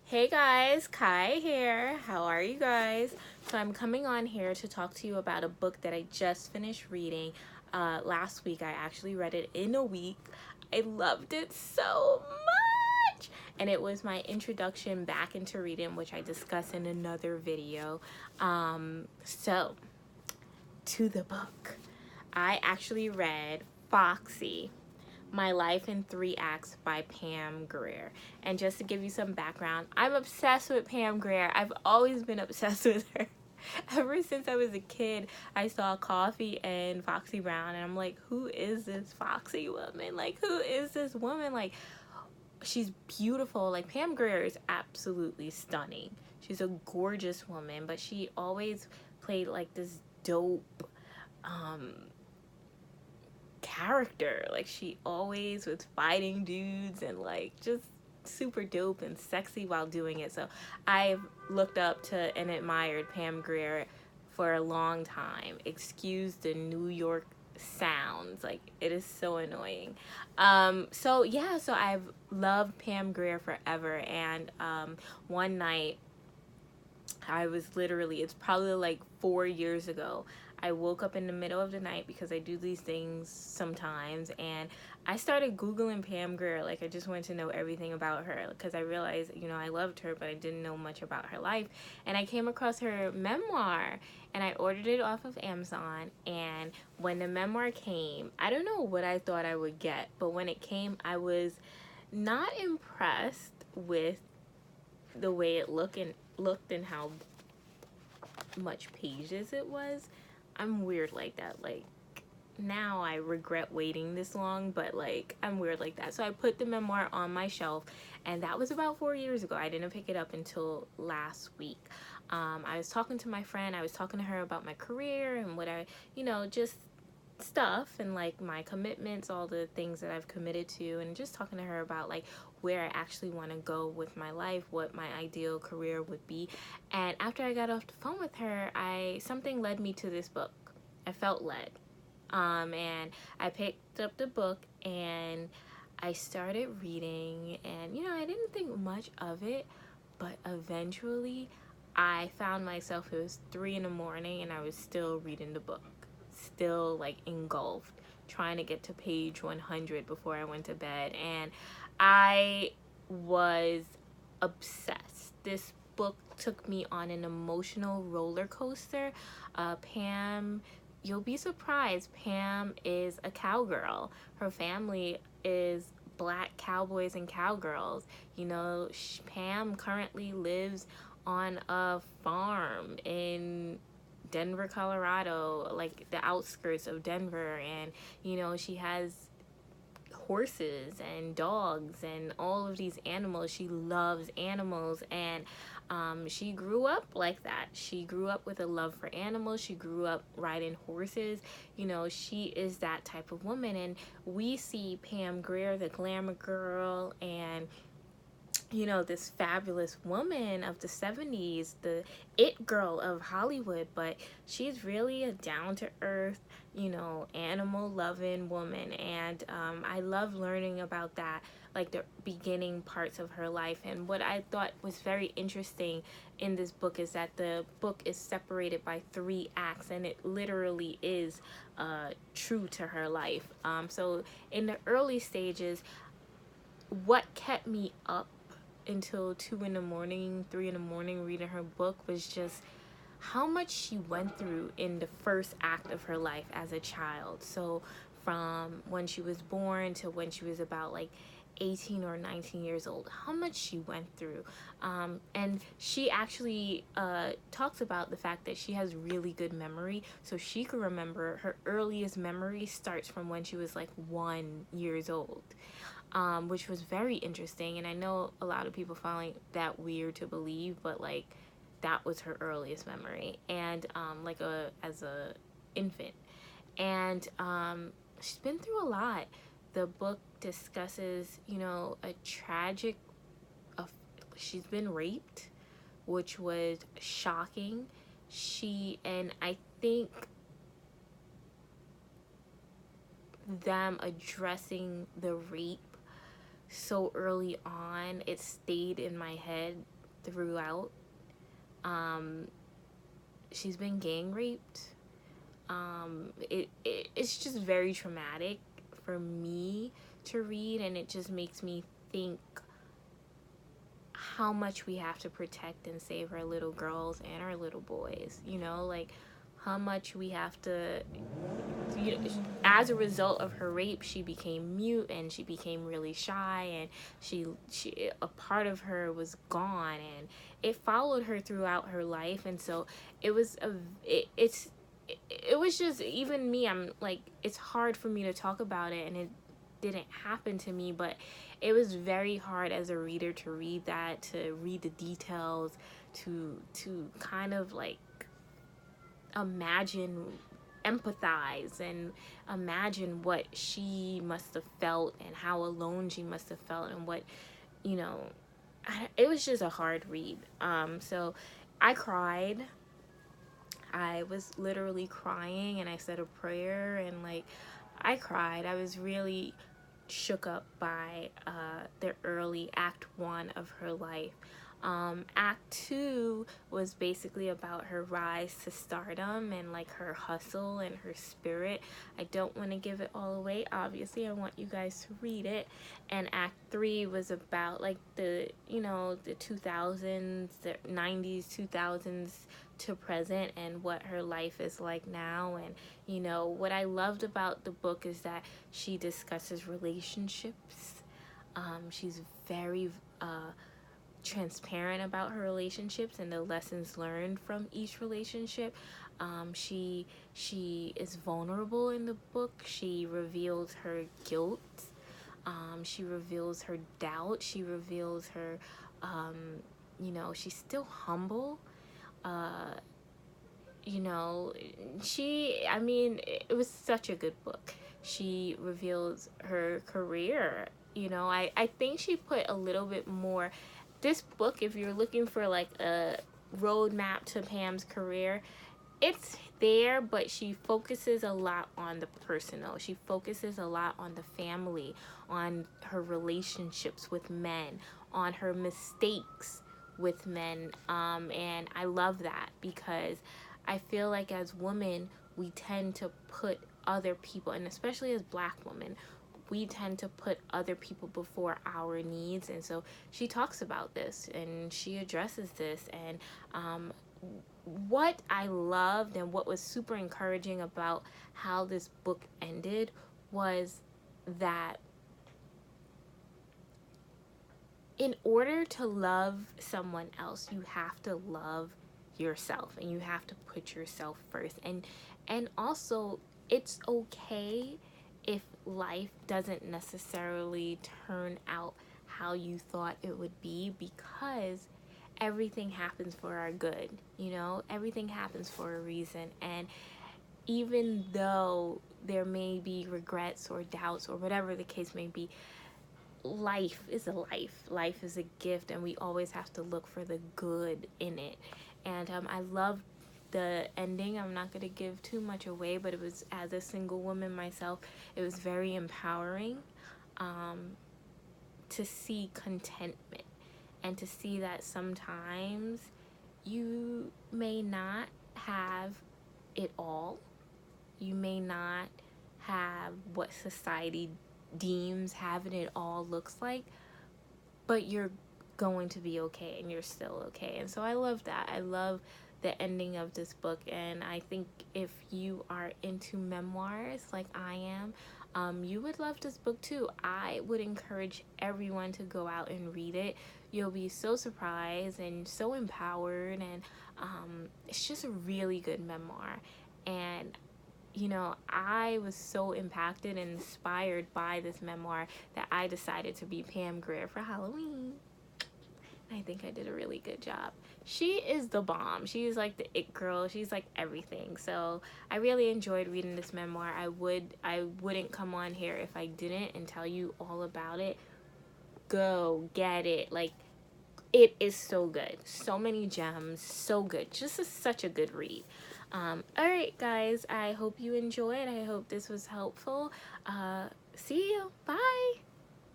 Hey guys, Kai here. How are you guys? So I'm coming on here to talk to you about a book that I just finished reading last week. I actually read it in a week. I loved it so much. And it was my introduction back into reading, which I discuss in another video. So to the book. I actually read Foxy, My Life in Three Acts by Pam Grier. And just to give you some background, I'm obsessed with Pam Grier. I've always been obsessed with her. Ever since I was a kid, I saw Coffee and Foxy Brown, and I'm like, who is this Foxy woman? Like, who is this woman? Like, she's beautiful. Like, Pam Grier is absolutely stunning. She's a gorgeous woman, but she always played like this dope um character. Like, she always was fighting dudes and like just super dope and sexy while doing it. So I've looked up to and admired Pam Grier for a long time. Excuse the New York sounds, like it is so annoying. So I've loved Pam Grier forever. And one night I was literally, it's probably like 4 years ago. I woke up in the middle of the night because I do these things sometimes, and I started Googling Pam Grier. Like, I just wanted to know everything about her because I realized, I loved her, but I didn't know much about her life. And I came across her memoir, and I ordered it off of Amazon. And when the memoir came, I don't know what I thought I would get, but when it came, I was not impressed with the way it looked and how much pages it was. I'm weird like that. Like, now I regret waiting this long, but like, I'm weird like that. So I put the memoir on my shelf, and that was about 4 years ago. I didn't pick it up until last week. I was talking to my friend. I was talking to her about my career and what I, just stuff and like my commitments, all the things that I've committed to, and just talking to her about like where I actually want to go with my life, what my ideal career would be. And after I got off the phone with her, something led me to this book. I felt led. And I picked up the book and I started reading, and I didn't think much of it, but eventually I found myself, it was 3 in the morning and I was still reading the book, still like engulfed, trying to get to page 100 before I went to bed. And I was obsessed. This book took me on an emotional roller coaster. Pam, you'll be surprised, Pam is a cowgirl. Her family is black cowboys and cowgirls. Pam currently lives on a farm in Denver, Colorado, like the outskirts of Denver. And, she has horses and dogs and all of these animals. She loves animals, and she grew up like that. She grew up with a love for animals. She grew up riding horses. She is that type of woman. And we see Pam Grier, the glamour girl, and this fabulous woman of the 70s, the it girl of Hollywood, but she's really a down-to-earth, animal-loving woman. And I love learning about that, like the beginning parts of her life. And what I thought was very interesting in this book is that the book is separated by 3 acts, and it literally is true to her life. So in the early stages, what kept me up until 2 in the morning, 3 in the morning reading her book was just how much she went through in the first act of her life as a child. So from when she was born to when she was about like 18 or 19 years old, how much she went through. And she actually talks about the fact that she has really good memory. So she can remember, her earliest memory starts from when she was like 1 years old. Which was very interesting. And I know a lot of people find that weird to believe, but like that was her earliest memory, and as a infant. And she's been through a lot. The book discusses, a tragic. She's been raped, which was shocking. And I think them addressing the rape so early on, it stayed in my head throughout. She's been gang raped. It's just very traumatic for me to read, and it just makes me think how much we have to protect and save our little girls and our little boys, you know, like how much we have to, you know, as a result of her rape, she became mute and she became really shy, and she a part of her was gone, and it followed her throughout her life. And so it was it was just, even me, I'm like, it's hard for me to talk about it, and it didn't happen to me, but it was very hard as a reader to read that, to read the details, to kind of like imagine, empathize, and imagine what she must have felt and how alone she must have felt, and what, you know, it was just a hard read. So I cried. I was literally crying, and I said a prayer, and like I cried. I was really shook up by the early act 1 of her life. Act 2 was basically about her rise to stardom and like her hustle and her spirit. I don't want to give it all away, obviously. I want you guys to read it. And Act 3 was about like the, you know, the 2000s, the 90s, 2000s to present, and what her life is like now. And you know, what I loved about the book is that she discusses relationships. She's very transparent about her relationships and the lessons learned from each relationship. She is vulnerable in the book. She reveals her guilt. She reveals her doubt. She reveals her, you know, she's still humble. You know, I mean, it was such a good book. She reveals her career. You know, I think she put a little bit more. This book, if you're looking for like a roadmap to Pam's career, it's there, but she focuses a lot on the personal. She focuses a lot on the family, on her relationships with men, on her mistakes with men. And I love that, because I feel like as women, we tend to put other people, and especially as Black women, we tend to put other people before our needs. And so she talks about this and she addresses this. And what I loved and what was super encouraging about how this book ended was that in order to love someone else, you have to love yourself, and you have to put yourself first. And also, it's okay if life doesn't necessarily turn out how you thought it would be, because everything happens for our good. You know, everything happens for a reason. And even though there may be regrets or doubts or whatever the case may be, life is a life. Life is a gift, and we always have to look for the good in it. And I love the ending. I'm not going to give too much away, but it was, as a single woman myself, it was very empowering to see contentment, and to see that sometimes you may not have it all. You may not have what society deems having it all looks like, but you're going to be okay, and you're still okay. And so I love that. I love the ending of this book, and I think if you are into memoirs like I am, you would love this book too. I would encourage everyone to go out and read it. You'll be so surprised and so empowered, and it's just a really good memoir. And you know, I was so impacted and inspired by this memoir that I decided to be Pam Grier for Halloween. I think I did a really good job. She is the bomb. She is like the it girl. She's like everything. So I really enjoyed reading this memoir. I wouldn't come on here if I didn't and tell you all about it. Go get it. Like, it is so good. So many gems. So good. Just such a good read. Alright guys, I hope you enjoyed. I hope this was helpful. See you. Bye.